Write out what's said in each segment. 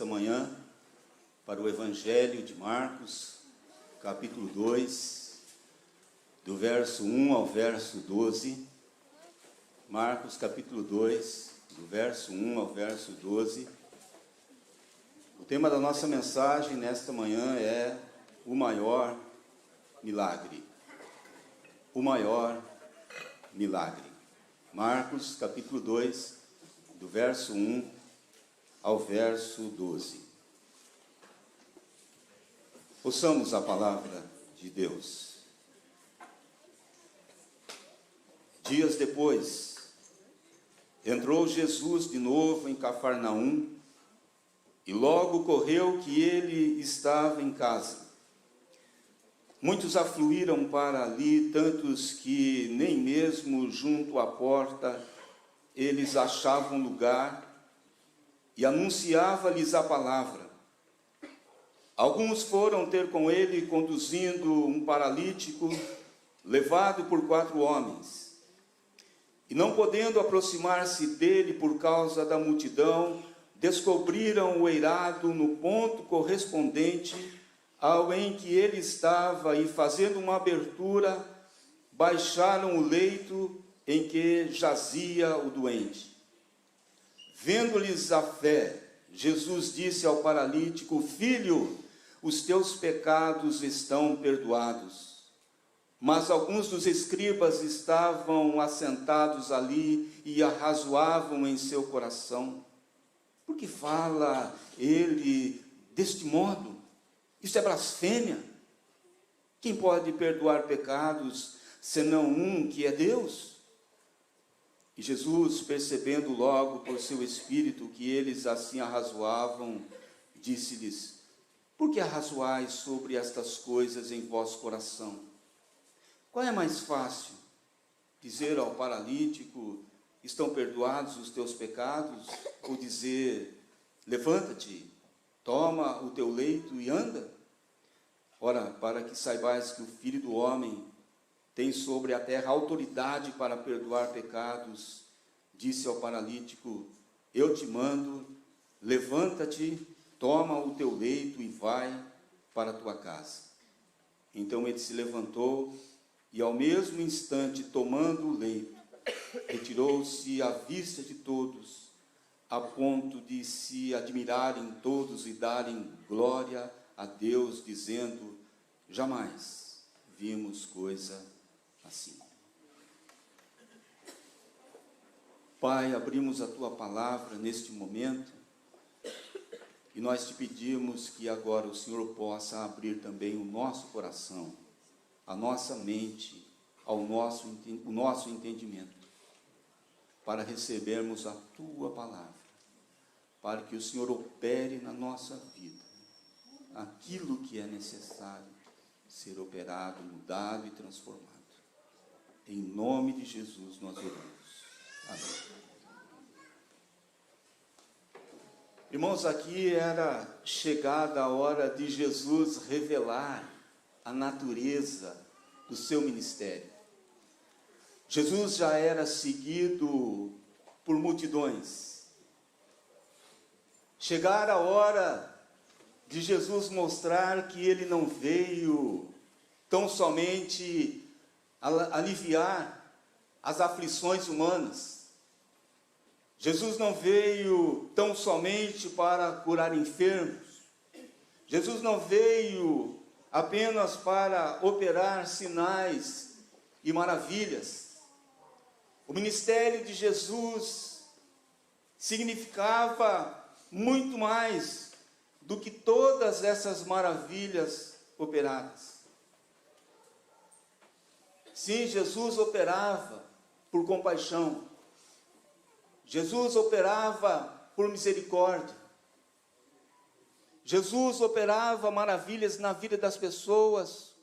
manhã para o Evangelho de Marcos, capítulo 2, do verso 1 ao verso 12. Marcos, capítulo 2, do verso 1 ao verso 12. O tema da nossa mensagem nesta manhã é o maior milagre. O maior milagre. Marcos, capítulo 2, do verso 1 ao verso 12. Ouçamos a palavra de Deus. Dias depois, entrou Jesus de novo em Cafarnaum, e logo correu que ele estava em casa. Muitos afluíram para ali, tantos que nem mesmo junto à porta eles achavam lugar, e anunciava-lhes a palavra. Alguns foram ter com ele, conduzindo um paralítico, levado por 4 homens. E não podendo aproximar-se dele por causa da multidão, descobriram o eirado no ponto correspondente ao em que ele estava, e fazendo uma abertura, baixaram o leito em que jazia o doente. Vendo-lhes a fé, Jesus disse ao paralítico: Filho, os teus pecados estão perdoados. Mas alguns dos escribas estavam assentados ali e arrazoavam em seu coração: por que fala ele deste modo? Isso é blasfêmia. Quem pode perdoar pecados, senão um que é Deus? E Jesus, percebendo logo por seu espírito que eles assim arrazoavam, disse-lhes: por que arrazoais sobre estas coisas em vosso coração? Qual é mais fácil? Dizer ao paralítico: estão perdoados os teus pecados? Ou dizer: levanta-te, toma o teu leito e anda? Ora, para que saibais que o Filho do Homem tem sobre a terra autoridade para perdoar pecados, disse ao paralítico: eu te mando, levanta-te, toma o teu leito e vai para a tua casa. Então ele se levantou e, ao mesmo instante, tomando o leito, retirou-se à vista de todos, a ponto de se admirarem todos e darem glória a Deus, dizendo: jamais vimos coisa assim. Pai, abrimos a tua palavra neste momento, e nós te pedimos que agora o Senhor possa abrir também o nosso coração, a nossa mente, o nosso entendimento, para recebermos a tua palavra, para que o Senhor opere na nossa vida aquilo que é necessário ser operado, mudado e transformado. Em nome de Jesus nós oramos. Amém. Irmãos, aqui era chegada a hora de Jesus revelar a natureza do seu ministério. Jesus já era seguido por multidões. Chegara a hora de Jesus mostrar que ele não veio tão somente aliviar as aflições humanas. Jesus não veio tão somente para curar enfermos. Jesus não veio apenas para operar sinais e maravilhas. O ministério de Jesus significava muito mais do que todas essas maravilhas operadas. Sim, Jesus operava por compaixão. Jesus operava por misericórdia. Jesus operava maravilhas na vida das pessoas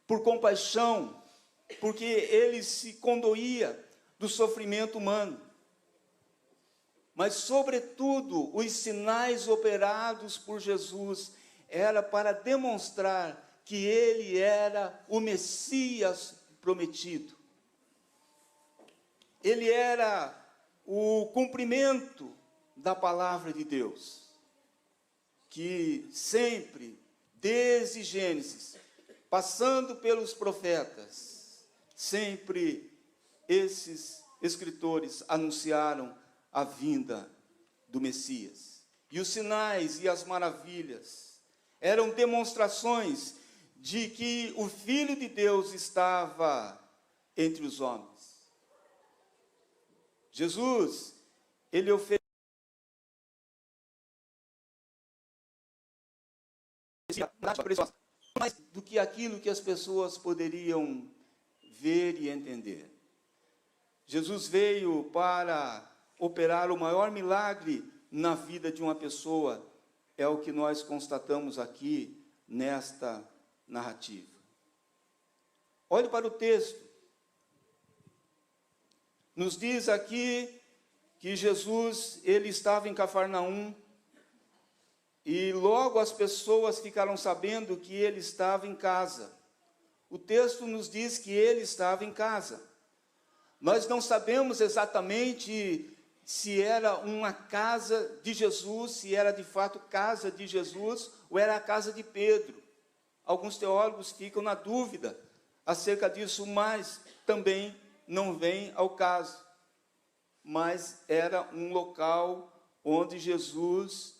por compaixão, porque ele se condoía do sofrimento humano. Mas, sobretudo, os sinais operados por Jesus era para demonstrar que ele era o Messias prometido. Ele era o cumprimento da palavra de Deus. que sempre, desde Gênesis, passando pelos profetas, sempre esses escritores anunciaram a vinda do Messias. E os sinais e as maravilhas eram demonstrações de que o Filho de Deus estava entre os homens. Jesus, ele oferecia nada preciosa, mais do que aquilo que as pessoas poderiam ver e entender. Jesus veio para operar o maior milagre na vida de uma pessoa, é o que nós constatamos aqui nesta narrativa. Olhe para o texto. Nos diz aqui que Jesus, ele estava em Cafarnaum, e logo as pessoas ficaram sabendo que ele estava em casa. O texto nos diz que ele estava em casa. Nós não sabemos exatamente se era uma casa de Jesus, se era de fato casa de Jesus, ou era a casa de Pedro. Alguns teólogos ficam na dúvida acerca disso, mas também não vem ao caso. Mas era um local onde Jesus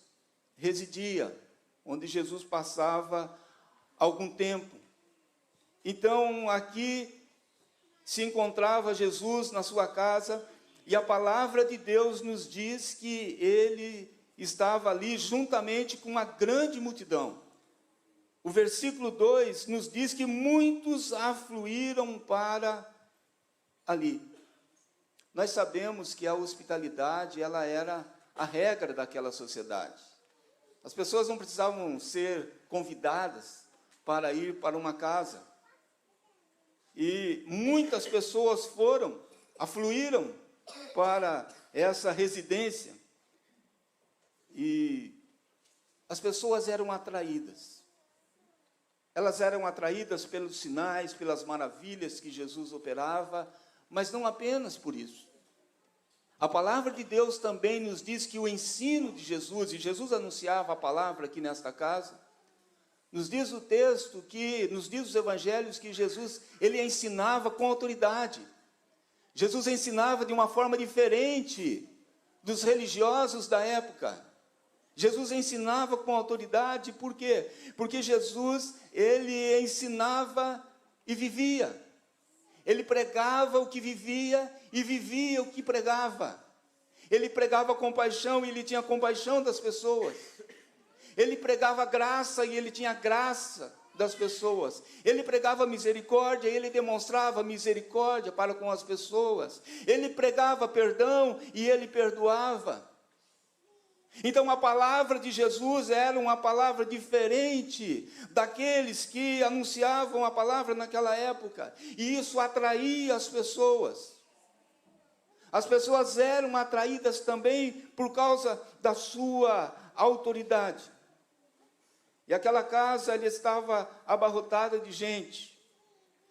residia, onde Jesus passava algum tempo. Então, aqui se encontrava Jesus na sua casa, e a palavra de Deus nos diz que ele estava ali juntamente com uma grande multidão. O versículo 2 nos diz que muitos afluíram para ali. Nós sabemos que a hospitalidade, ela era a regra daquela sociedade. As pessoas não precisavam ser convidadas para ir para uma casa. E muitas pessoas afluíram para essa residência. E as pessoas eram atraídas. Elas eram atraídas pelos sinais, pelas maravilhas que Jesus operava, mas não apenas por isso. A palavra de Deus também nos diz que o ensino de Jesus, e Jesus anunciava a palavra aqui nesta casa, nos diz o texto, nos diz os evangelhos que Jesus, ele ensinava com autoridade. Jesus ensinava de uma forma diferente dos religiosos da época. Jesus ensinava com autoridade, por quê? Porque Jesus, ele ensinava e vivia. Ele pregava o que vivia e vivia o que pregava. Ele pregava compaixão e ele tinha compaixão das pessoas. Ele pregava graça e ele tinha graça das pessoas. Ele pregava misericórdia e ele demonstrava misericórdia para com as pessoas. Ele pregava perdão e ele perdoava. Então a palavra de Jesus era uma palavra diferente daqueles que anunciavam a palavra naquela época. E isso atraía as pessoas. As pessoas eram atraídas também por causa da sua autoridade. E aquela casa ele estava abarrotada de gente.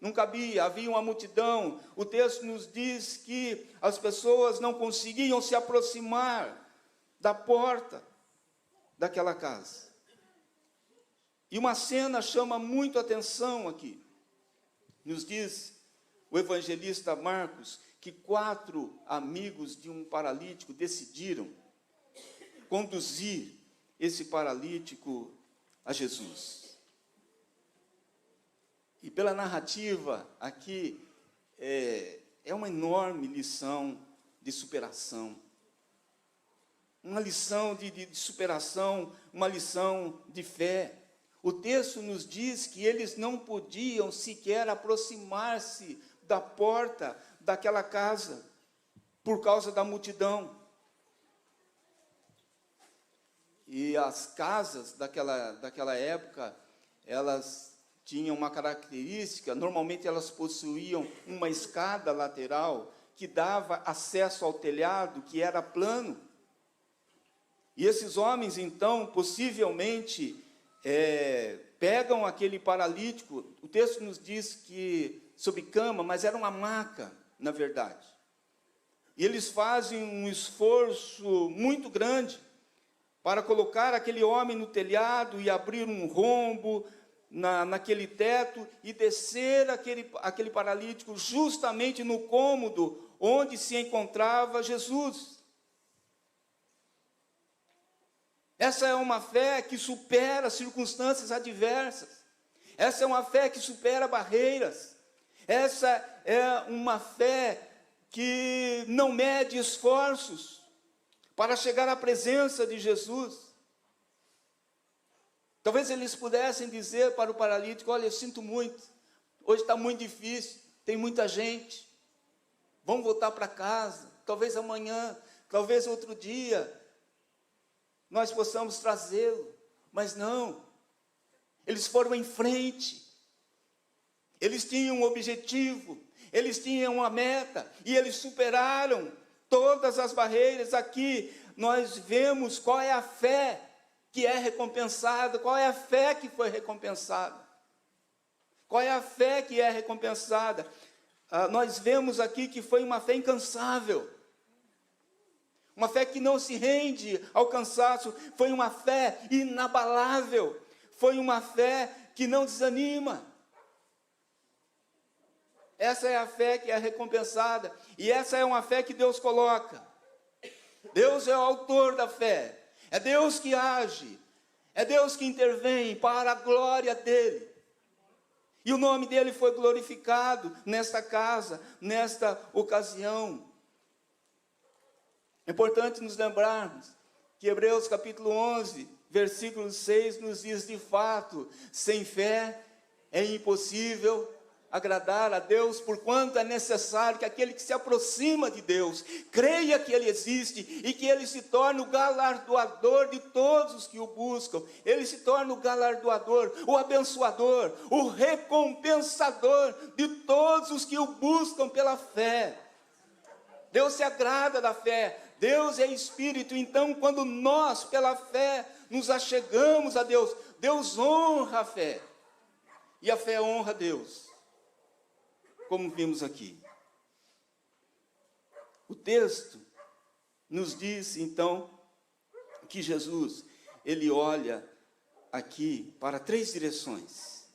Não cabia, havia uma multidão. O texto nos diz que as pessoas não conseguiam se aproximar da porta daquela casa. E uma cena chama muito atenção aqui. Nos diz o evangelista Marcos que 4 amigos de um paralítico decidiram conduzir esse paralítico a Jesus. E pela narrativa aqui, é uma enorme lição de superação. Uma lição de superação, uma lição de fé. O texto nos diz que eles não podiam sequer aproximar-se da porta daquela casa, por causa da multidão. E as casas daquela época, elas tinham uma característica, normalmente elas possuíam uma escada lateral, que dava acesso ao telhado, que era plano. E esses homens, então, possivelmente, pegam aquele paralítico, o texto nos diz que sobre cama, mas era uma maca, na verdade. E eles fazem um esforço muito grande para colocar aquele homem no telhado e abrir um rombo naquele teto e descer aquele paralítico justamente no cômodo onde se encontrava Jesus. Essa é uma fé que supera circunstâncias adversas. Essa é uma fé que supera barreiras. Essa é uma fé que não mede esforços para chegar à presença de Jesus. Talvez eles pudessem dizer para o paralítico: olha, eu sinto muito, hoje está muito difícil, tem muita gente, vamos voltar para casa, talvez amanhã, talvez outro dia, nós possamos trazê-lo. Mas não, eles foram em frente, eles tinham um objetivo, eles tinham uma meta, e eles superaram todas as barreiras. Aqui nós vemos qual é a fé que é recompensada, qual é a fé que foi recompensada. Qual é a fé que é recompensada? Nós vemos aqui que foi uma fé incansável, uma fé que não se rende ao cansaço, foi uma fé inabalável, foi uma fé que não desanima. Essa é a fé que é recompensada, e essa é uma fé que Deus coloca. Deus é o autor da fé, é Deus que age, é Deus que intervém para a glória dEle. E o nome dEle foi glorificado nesta casa, nesta ocasião. É importante nos lembrarmos que Hebreus capítulo 11, versículo 6 nos diz: de fato, sem fé é impossível agradar a Deus, porquanto é necessário que aquele que se aproxima de Deus creia que Ele existe e que Ele se torna o galardoador de todos os que o buscam. Ele se torna o galardoador, o abençoador, o recompensador de todos os que o buscam pela fé. Deus se agrada da fé, Deus é Espírito. Então, quando nós, pela fé, nos achegamos a Deus, Deus honra a fé, e a fé honra a Deus, como vimos aqui. O texto nos diz, então, que Jesus, ele olha aqui para 3 direções.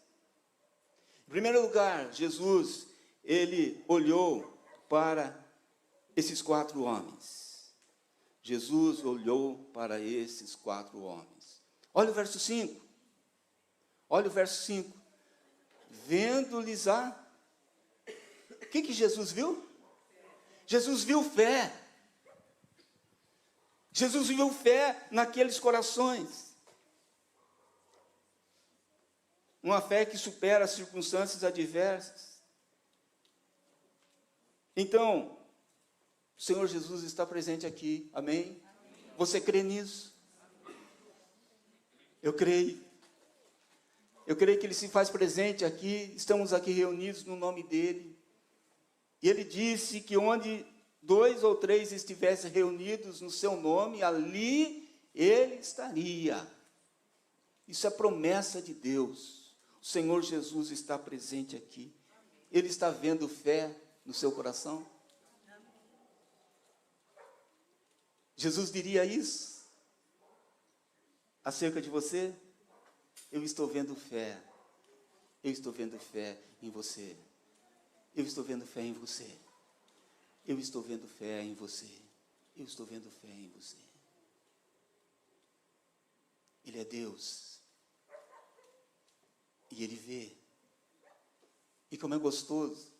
Em primeiro lugar, Jesus, ele olhou para esses 4 homens. Jesus olhou para esses 4 homens. Olha o verso 5. Olha o verso 5. Vendo-lhes o que Jesus viu? Jesus viu fé. Jesus viu fé naqueles corações. Uma fé que supera as circunstâncias adversas. Então, o Senhor Jesus está presente aqui, amém? Você crê nisso? Eu creio. Eu creio que Ele se faz presente aqui, estamos aqui reunidos no nome dEle. E Ele disse que onde 2 ou 3 estivessem reunidos no seu nome, ali Ele estaria. Isso é promessa de Deus. O Senhor Jesus está presente aqui. Ele está vendo fé no seu coração? Jesus diria isso acerca de você? Eu estou vendo fé. Eu estou vendo fé em você. Eu estou vendo fé em você. Eu estou vendo fé em você. Eu estou vendo fé em você. Ele é Deus. E Ele vê. E como é gostoso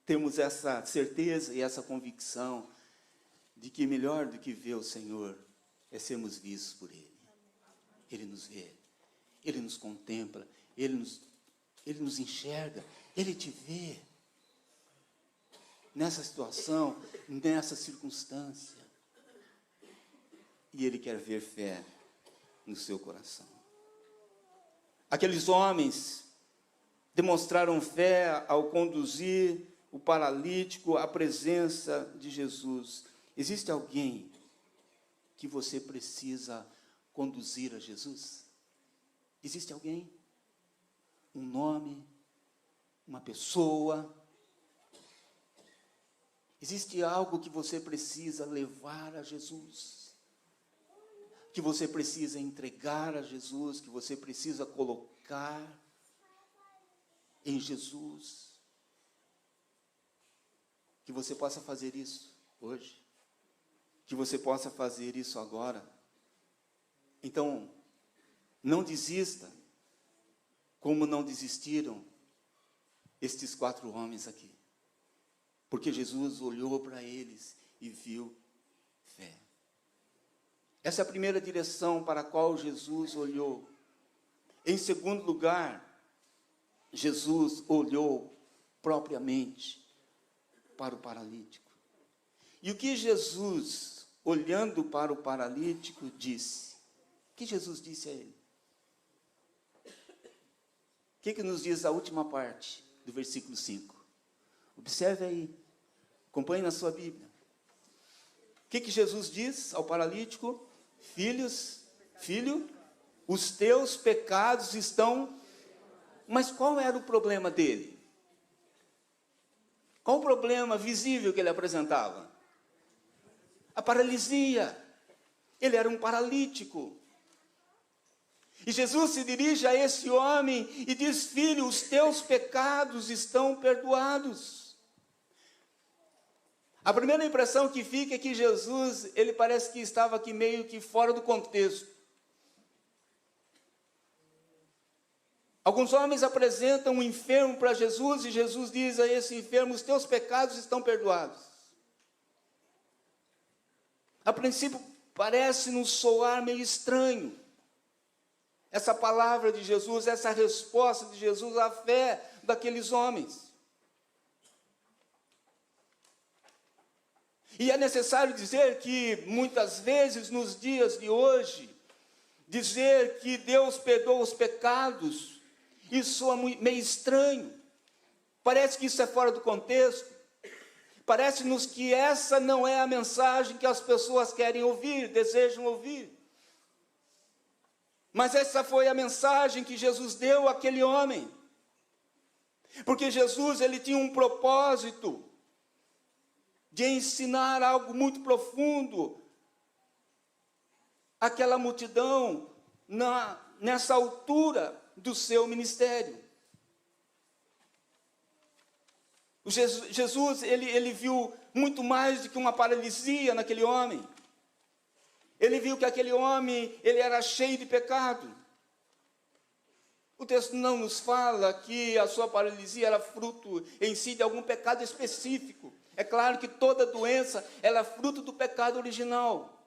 termos essa certeza e essa convicção de que melhor do que ver o Senhor é sermos vistos por Ele. Ele nos vê. Ele nos contempla. Ele nos enxerga. Ele te vê. Nessa situação, nessa circunstância. E Ele quer ver fé no seu coração. Aqueles homens demonstraram fé ao conduzir o paralítico à presença de Jesus. Existe alguém que você precisa conduzir a Jesus? Existe alguém? Um nome? Uma pessoa? Existe algo que você precisa levar a Jesus? que você precisa entregar a Jesus, que você precisa colocar em Jesus. Que você possa fazer isso hoje. Que você possa fazer isso agora. Então, não desista, como não desistiram estes 4 homens aqui. Porque Jesus olhou para eles e viu fé. Essa é a primeira direção para a qual Jesus olhou. Em segundo lugar, Jesus olhou propriamente para o paralítico. E o que Jesus, olhando para o paralítico, disse? O que Jesus disse a ele? O que nos diz a última parte do versículo 5? Observe aí, acompanhe na sua Bíblia. O que Jesus diz ao paralítico? Filho, os teus pecados estão... Mas qual era o problema dele? Qual o problema visível que ele apresentava? A paralisia. Ele era um paralítico. E Jesus se dirige a esse homem e diz: filho, os teus pecados estão perdoados. A primeira impressão que fica é que Jesus, ele parece que estava aqui meio que fora do contexto. Alguns homens apresentam um enfermo para Jesus e Jesus diz a esse enfermo: os teus pecados estão perdoados. A princípio parece nos soar meio estranho essa palavra de Jesus, essa resposta de Jesus à fé daqueles homens. E é necessário dizer que muitas vezes nos dias de hoje, dizer que Deus perdoa os pecados, isso soa meio estranho. Parece que isso é fora do contexto. Parece-nos que essa não é a mensagem que as pessoas querem ouvir, desejam ouvir. Mas essa foi a mensagem que Jesus deu àquele homem. Porque Jesus, ele tinha um propósito de ensinar algo muito profundo àquela multidão nessa altura do seu ministério. Jesus, ele viu muito mais do que uma paralisia naquele homem. Ele viu que aquele homem, ele era cheio de pecado. O texto não nos fala que a sua paralisia era fruto em si de algum pecado específico. É claro que toda doença, ela é fruto do pecado original.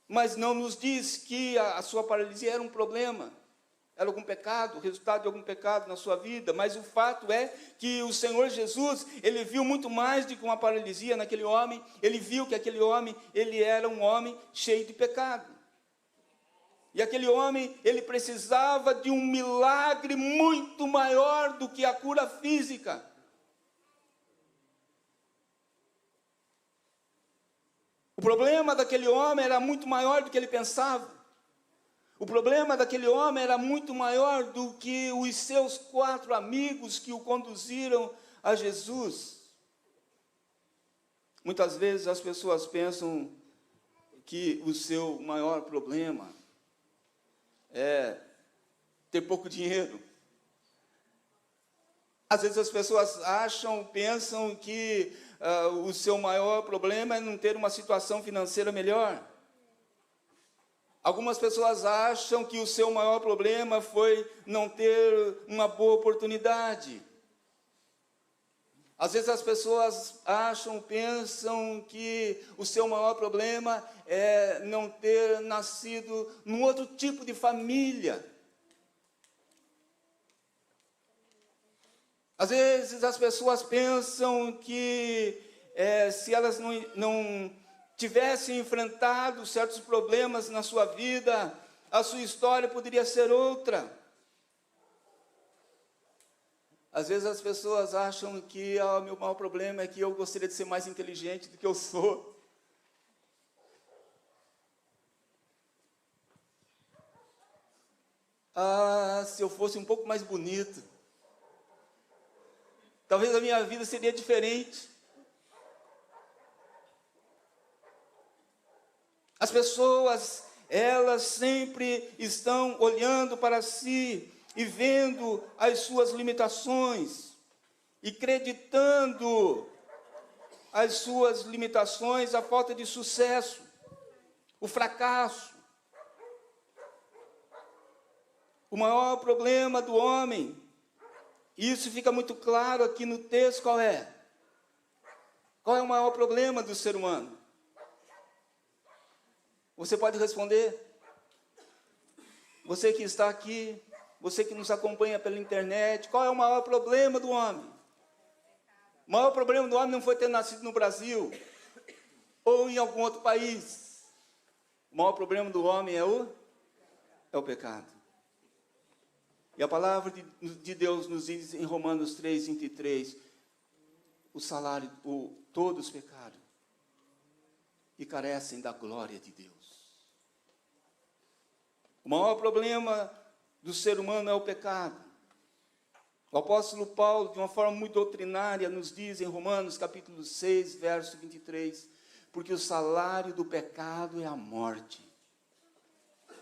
Mas não nos diz que a sua paralisia era um problema. Era algum pecado, resultado de algum pecado na sua vida, mas o fato é que o Senhor Jesus, ele viu muito mais do que uma paralisia naquele homem. Ele viu que aquele homem, ele era um homem cheio de pecado. E aquele homem, ele precisava de um milagre muito maior do que a cura física. O problema daquele homem era muito maior do que ele pensava. O problema daquele homem era muito maior do que os seus 4 amigos que o conduziram a Jesus. Muitas vezes as pessoas pensam que o seu maior problema é ter pouco dinheiro. Às vezes as pessoas pensam que o seu maior problema é não ter uma situação financeira melhor. Algumas pessoas acham que o seu maior problema foi não ter uma boa oportunidade. Às vezes as pessoas pensam que o seu maior problema é não ter nascido num outro tipo de família. Às vezes as pessoas pensam que se elas não tivessem enfrentado certos problemas na sua vida, a sua história poderia ser outra. Às vezes as pessoas acham que o meu maior problema é que eu gostaria de ser mais inteligente do que eu sou. Se eu fosse um pouco mais bonito, talvez a minha vida seria diferente. As pessoas, elas sempre estão olhando para si e vendo as suas limitações e acreditando as suas limitações, a falta de sucesso, o fracasso. O maior problema do homem, isso fica muito claro aqui no texto, qual é? Qual é o maior problema do ser humano? Você pode responder? Você que está aqui, você que nos acompanha pela internet, qual é o maior problema do homem? O maior problema do homem não foi ter nascido no Brasil ou em algum outro país. O maior problema do homem é o pecado. E a palavra de Deus nos diz em Romanos 3:23, o salário, todos pecaram e carecem da glória de Deus. O maior problema do ser humano é o pecado. O apóstolo Paulo, de uma forma muito doutrinária, nos diz em Romanos capítulo 6, verso 23, porque o salário do pecado é a morte,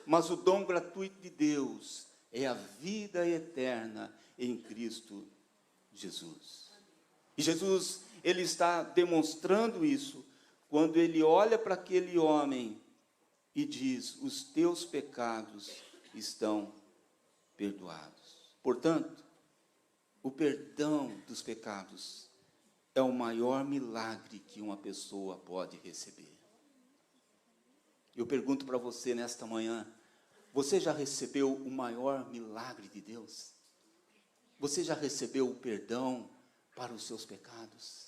mas o dom gratuito de Deus é a vida eterna em Cristo Jesus. E Jesus, ele está demonstrando isso, quando ele olha para aquele homem e diz, os teus pecados estão perdoados. Portanto, o perdão dos pecados é o maior milagre que uma pessoa pode receber. Eu pergunto para você nesta manhã, você já recebeu o maior milagre de Deus? Você já recebeu o perdão para os seus pecados?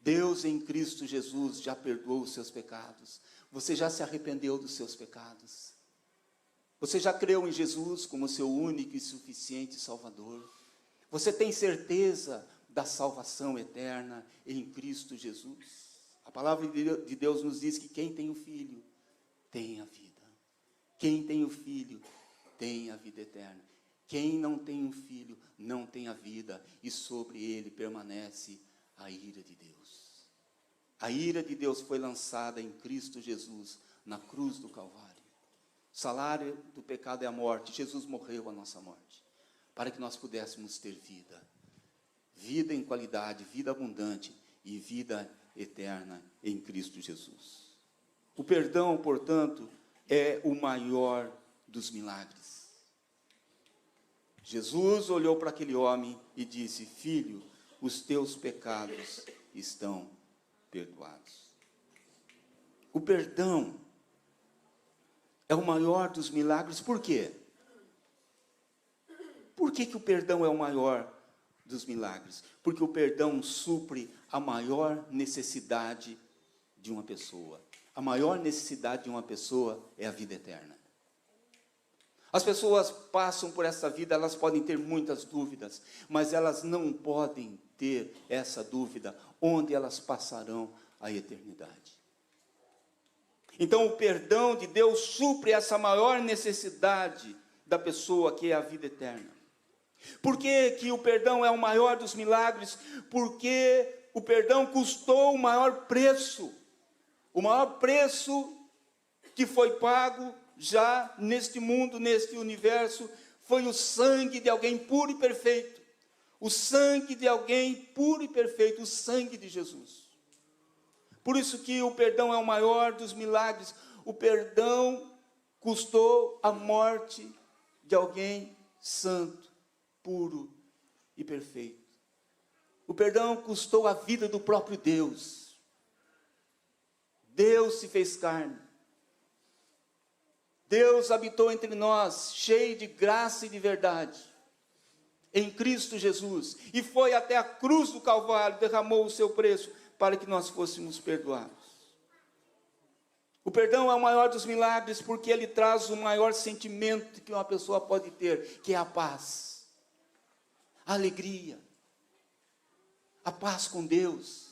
Deus em Cristo Jesus já perdoou os seus pecados. Você já se arrependeu dos seus pecados? Você já creu em Jesus como seu único e suficiente Salvador? Você tem certeza da salvação eterna em Cristo Jesus? A palavra de Deus nos diz que quem tem o Filho tem a vida. Quem tem o Filho tem a vida eterna. Quem não tem o Filho não tem a vida, e sobre ele permanece a ira de Deus. A ira de Deus foi lançada em Cristo Jesus, na cruz do Calvário. O salário do pecado é a morte. Jesus morreu a nossa morte, para que nós pudéssemos ter vida. Vida em qualidade, vida abundante e vida eterna em Cristo Jesus. O perdão, portanto, é o maior dos milagres. Jesus olhou para aquele homem e disse, filho, os teus pecados estão perdoados. O perdão é o maior dos milagres. Por quê? Por que o perdão é o maior dos milagres? Porque o perdão supre a maior necessidade de uma pessoa. A maior necessidade de uma pessoa é a vida eterna. As pessoas passam por essa vida, elas podem ter muitas dúvidas, mas elas não podem ter essa dúvida onde elas passarão a eternidade. Então o perdão de Deus supre essa maior necessidade da pessoa, que é a vida eterna. Por que que o perdão é o maior dos milagres? Porque o perdão custou o maior preço. O maior preço que foi pago já neste mundo, neste universo, foi o sangue de alguém puro e perfeito. O sangue de alguém puro e perfeito, o sangue de Jesus. Por isso que o perdão é o maior dos milagres. O perdão custou a morte de alguém santo, puro e perfeito. O perdão custou a vida do próprio Deus. Deus se fez carne. Deus habitou entre nós, cheio de graça e de verdade, em Cristo Jesus, e foi até a cruz do Calvário, derramou o seu preço, para que nós fôssemos perdoados. O perdão é o maior dos milagres, porque ele traz o maior sentimento que uma pessoa pode ter, que é a paz, a alegria, a paz com Deus,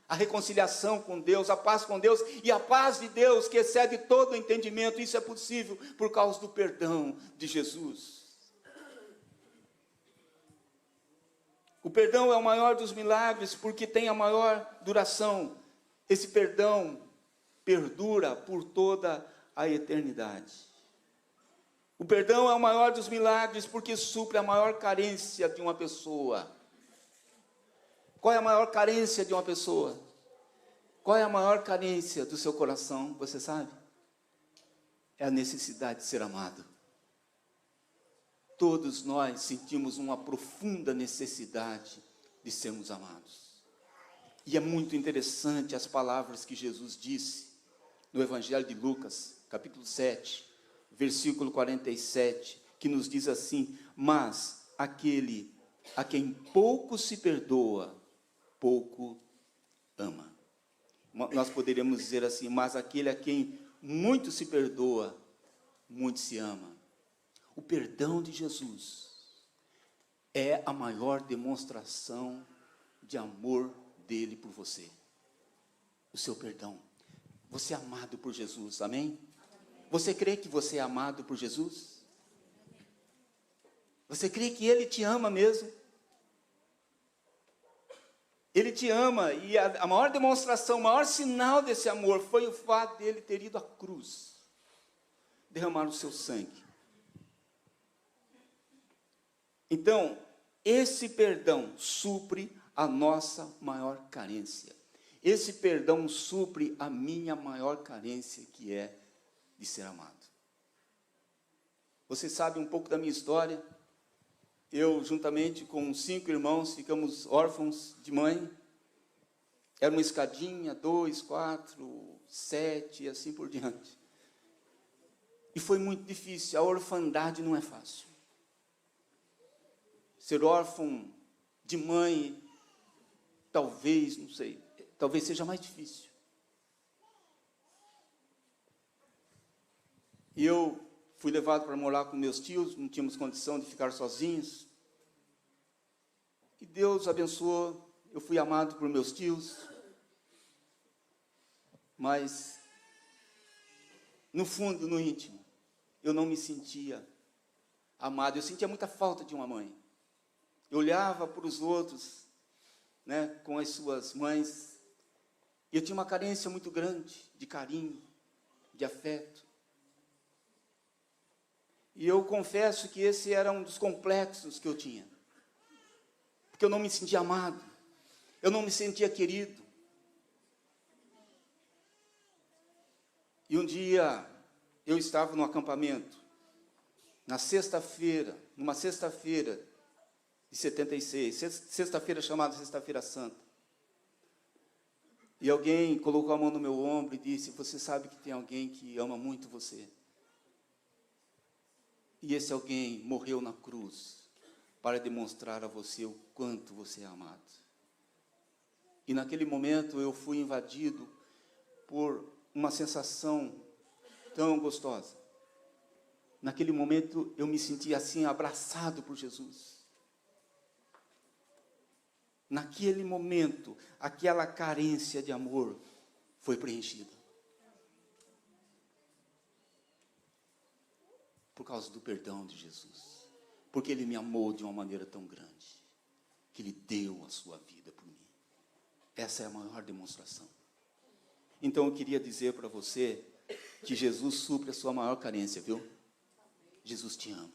a reconciliação com Deus, a paz com Deus, e a paz de Deus que excede todo o entendimento. Isso é possível por causa do perdão de Jesus. O perdão é o maior dos milagres, porque tem a maior duração. Esse perdão perdura por toda a eternidade. O perdão é o maior dos milagres porque supre a maior carência de uma pessoa. Qual é a maior carência de uma pessoa? Qual é a maior carência do seu coração? Você sabe? É a necessidade de ser amado. Todos nós sentimos uma profunda necessidade de sermos amados. E é muito interessante as palavras que Jesus disse no Evangelho de Lucas, capítulo 7, versículo 47, que nos diz assim: mas aquele a quem pouco se perdoa, pouco ama. Nós poderíamos dizer assim: mas aquele a quem muito se perdoa, muito se ama. O perdão de Jesus é a maior demonstração de amor dele por você. O seu perdão. Você é amado por Jesus, amém? Você crê que você é amado por Jesus? Você crê que Ele te ama mesmo? Ele te ama, e a maior demonstração, o maior sinal desse amor foi o fato dele ter ido à cruz, derramar o seu sangue. Então, esse perdão supre a nossa maior carência. Esse perdão supre a minha maior carência, que é de ser amado. Você sabe um pouco da minha história. Eu, juntamente com 5 irmãos, ficamos órfãos de mãe. Era uma escadinha, 2, 4, 7 e assim por diante. E foi muito difícil. A orfandade não é fácil. Ser órfão de mãe, talvez, não sei, talvez seja mais difícil. E eu fui levado para morar com meus tios, não tínhamos condição de ficar sozinhos. E Deus abençoou, eu fui amado por meus tios. Mas, no fundo, no íntimo, eu não me sentia amado. Eu sentia muita falta de uma mãe. Eu olhava para os outros, né, com as suas mães, e eu tinha uma carência muito grande de carinho, de afeto. E eu confesso que esse era um dos complexos que eu tinha. Porque eu não me sentia amado, eu não me sentia querido. E um dia, eu estava no acampamento, numa sexta-feira de 76, sexta-feira chamada Sexta-feira Santa. E alguém colocou a mão no meu ombro e disse: você sabe que tem alguém que ama muito você. E esse alguém morreu na cruz para demonstrar a você o quanto você é amado. E naquele momento eu fui invadido por uma sensação tão gostosa. Naquele momento eu me senti assim, abraçado por Jesus. Naquele momento, aquela carência de amor foi preenchida. Por causa do perdão de Jesus. Porque Ele me amou de uma maneira tão grande, que Ele deu a sua vida por mim. Essa é a maior demonstração. Então eu queria dizer para você que Jesus supre a sua maior carência, viu? Jesus te ama.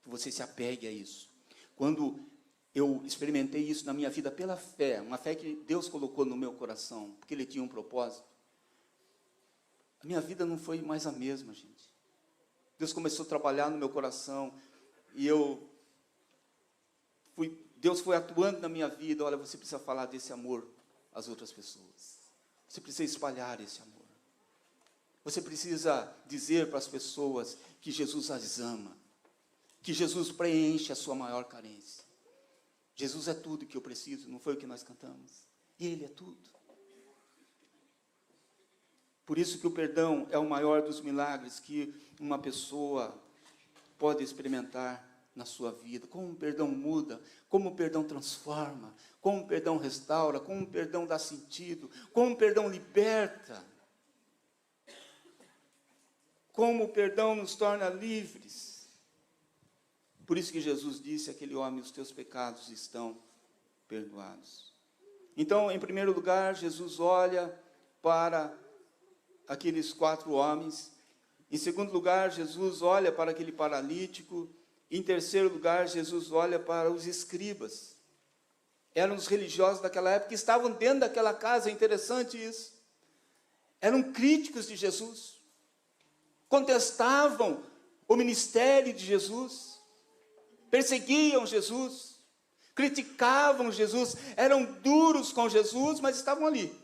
Que você se apegue a isso. Quando eu experimentei isso na minha vida pela fé, uma fé que Deus colocou no meu coração, porque Ele tinha um propósito, a minha vida não foi mais a mesma, gente. Deus começou a trabalhar no meu coração, e Deus foi atuando na minha vida. Olha, você precisa falar desse amor às outras pessoas. Você precisa espalhar esse amor. Você precisa dizer para as pessoas que Jesus as ama, que Jesus preenche a sua maior carência. Jesus é tudo que eu preciso, não foi o que nós cantamos? Ele é tudo. Por isso que o perdão é o maior dos milagres que uma pessoa pode experimentar na sua vida. Como o perdão muda, como o perdão transforma, como o perdão restaura, como o perdão dá sentido, como o perdão liberta, como o perdão nos torna livres. Por isso que Jesus disse àquele homem: os teus pecados estão perdoados. Então, em primeiro lugar, Jesus olha para aqueles 4 homens. Em segundo lugar, Jesus olha para aquele paralítico. Em terceiro lugar, Jesus olha para os escribas. Eram os religiosos daquela época que estavam dentro daquela casa. É interessante isso. Eram críticos de Jesus. Contestavam o ministério de Jesus. Perseguiam Jesus. Criticavam Jesus. Eram duros com Jesus, mas estavam ali.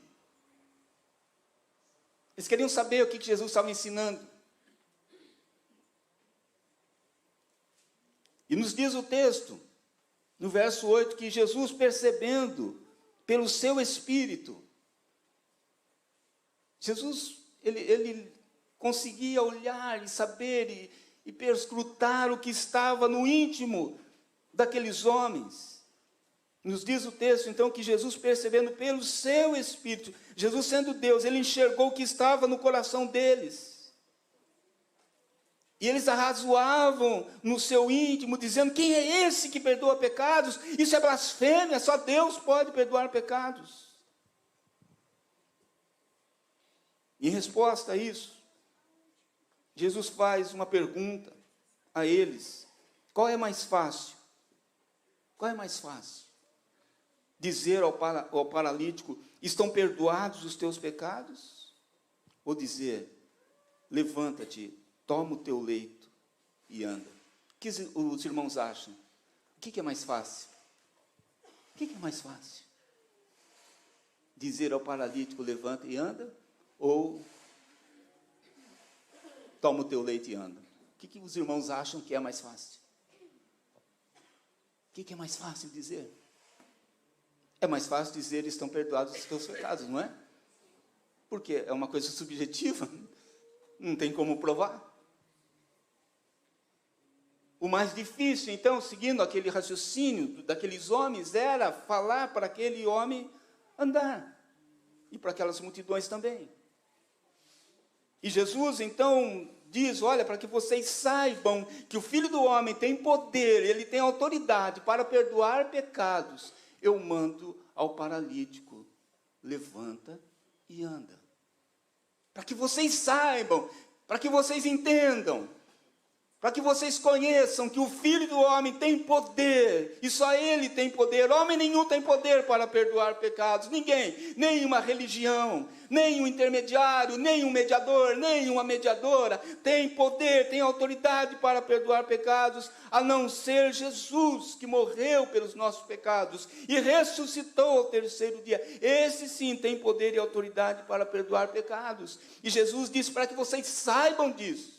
Eles queriam saber o que Jesus estava ensinando. E nos diz o texto, no verso 8, que Jesus, percebendo pelo seu Espírito, Jesus, ele conseguia olhar e saber e perscrutar o que estava no íntimo daqueles homens. Nos diz o texto, então, que Jesus, percebendo pelo seu Espírito, Jesus sendo Deus, ele enxergou o que estava no coração deles. E eles arrazoavam no seu íntimo, dizendo: quem é esse que perdoa pecados? Isso é blasfêmia, só Deus pode perdoar pecados. Em resposta a isso, Jesus faz uma pergunta a eles: qual é mais fácil? Qual é mais fácil? Dizer ao paralítico: estão perdoados os teus pecados? Ou dizer: levanta-te, toma o teu leito e anda? O que os irmãos acham? O que é mais fácil? O que é mais fácil? Dizer ao paralítico: levanta e anda? Ou toma o teu leito e anda? O que os irmãos acham que é mais fácil? O que é mais fácil dizer? É mais fácil dizer: estão perdoados os teus pecados, não é? Porque é uma coisa subjetiva, não tem como provar. O mais difícil, então, seguindo aquele raciocínio daqueles homens, era falar para aquele homem andar, e para aquelas multidões também. E Jesus, então, diz: olha, para que vocês saibam que o Filho do Homem tem poder, ele tem autoridade para perdoar pecados, eu mando ao paralítico: levanta e anda. Para que vocês saibam, para que vocês entendam, para que vocês conheçam que o Filho do Homem tem poder, e só Ele tem poder. Homem nenhum tem poder para perdoar pecados, ninguém, nenhuma religião, nenhum intermediário, nenhum mediador, nenhuma mediadora tem poder, tem autoridade para perdoar pecados, a não ser Jesus, que morreu pelos nossos pecados e ressuscitou ao terceiro dia. Esse sim tem poder e autoridade para perdoar pecados. E Jesus disse: para que vocês saibam disso,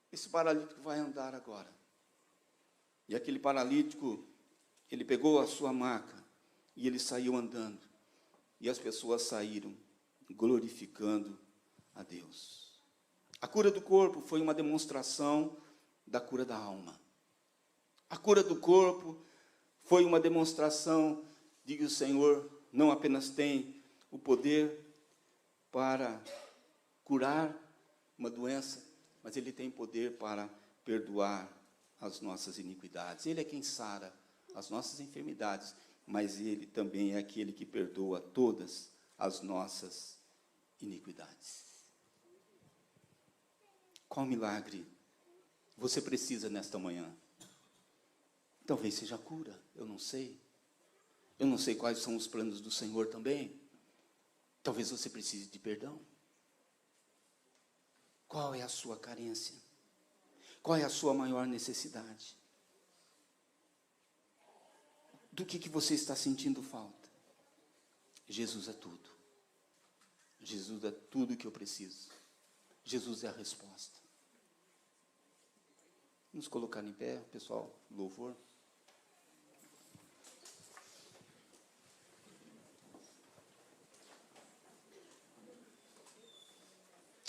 esse paralítico vai andar agora. E aquele paralítico, ele pegou a sua maca e ele saiu andando. E as pessoas saíram glorificando a Deus. A cura do corpo foi uma demonstração da cura da alma. A cura do corpo foi uma demonstração de que o Senhor não apenas tem o poder para curar uma doença, mas Ele tem poder para perdoar as nossas iniquidades. Ele é quem sara as nossas enfermidades, mas Ele também é aquele que perdoa todas as nossas iniquidades. Qual milagre você precisa nesta manhã? Talvez seja a cura, eu não sei. Eu não sei quais são os planos do Senhor também. Talvez você precise de perdão. Qual é a sua carência? Qual é a sua maior necessidade? Do que você está sentindo falta? Jesus é tudo. Jesus é tudo que eu preciso. Jesus é a resposta. Vamos colocar em pé, pessoal, louvor.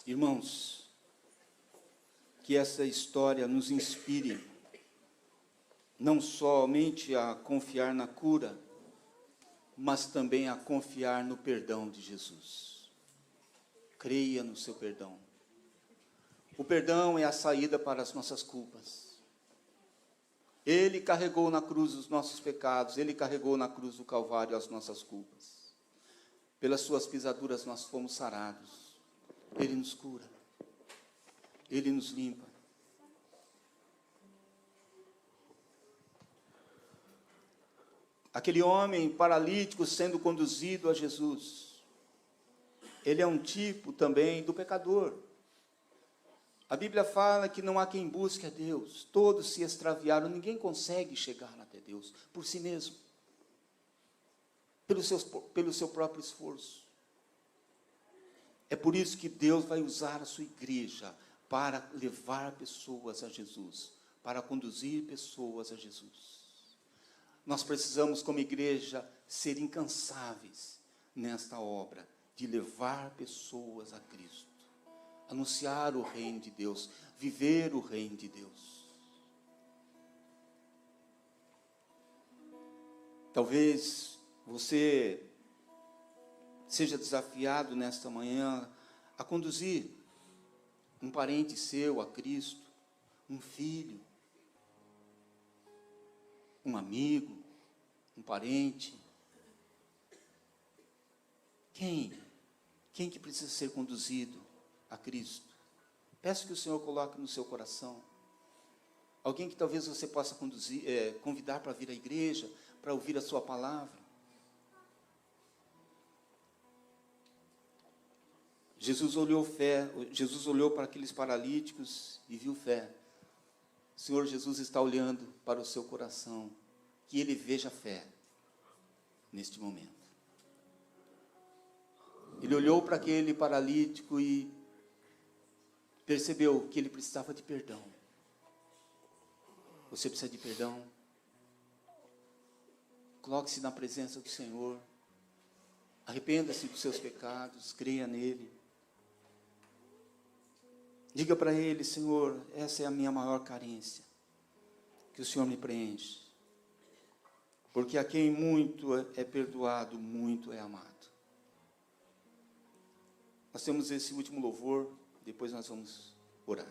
Irmãos, que essa história nos inspire, não somente a confiar na cura, mas também a confiar no perdão de Jesus. Creia no seu perdão. O perdão é a saída para as nossas culpas. Ele carregou na cruz os nossos pecados, Ele carregou na cruz do Calvário as nossas culpas. Pelas suas pisaduras nós fomos sarados. Ele nos cura. Ele nos limpa. Aquele homem paralítico sendo conduzido a Jesus, ele é um tipo também do pecador. A Bíblia fala que não há quem busque a Deus. Todos se extraviaram, ninguém consegue chegar até Deus por si mesmo. Pelo seu próprio esforço. É por isso que Deus vai usar a sua igreja para levar pessoas a Jesus, para conduzir pessoas a Jesus. Nós precisamos, como igreja, ser incansáveis nesta obra de levar pessoas a Cristo, anunciar o reino de Deus, viver o reino de Deus. Talvez você seja desafiado nesta manhã a conduzir um parente seu a Cristo, um filho, um amigo, um parente. Quem que precisa ser conduzido a Cristo? Peço que o Senhor coloque no seu coração. Alguém que talvez você possa convidar para vir à igreja, para ouvir a sua palavra. Jesus olhou para aqueles paralíticos e viu fé. O Senhor Jesus está olhando para o seu coração, que Ele veja fé neste momento. Ele olhou para aquele paralítico e percebeu que ele precisava de perdão. Você precisa de perdão? Coloque-se na presença do Senhor. Arrependa-se dos seus pecados, creia nele. Diga para Ele: Senhor, essa é a minha maior carência. Que o Senhor me preenche. Porque a quem muito é perdoado, muito é amado. Nós temos esse último louvor, depois nós vamos orar.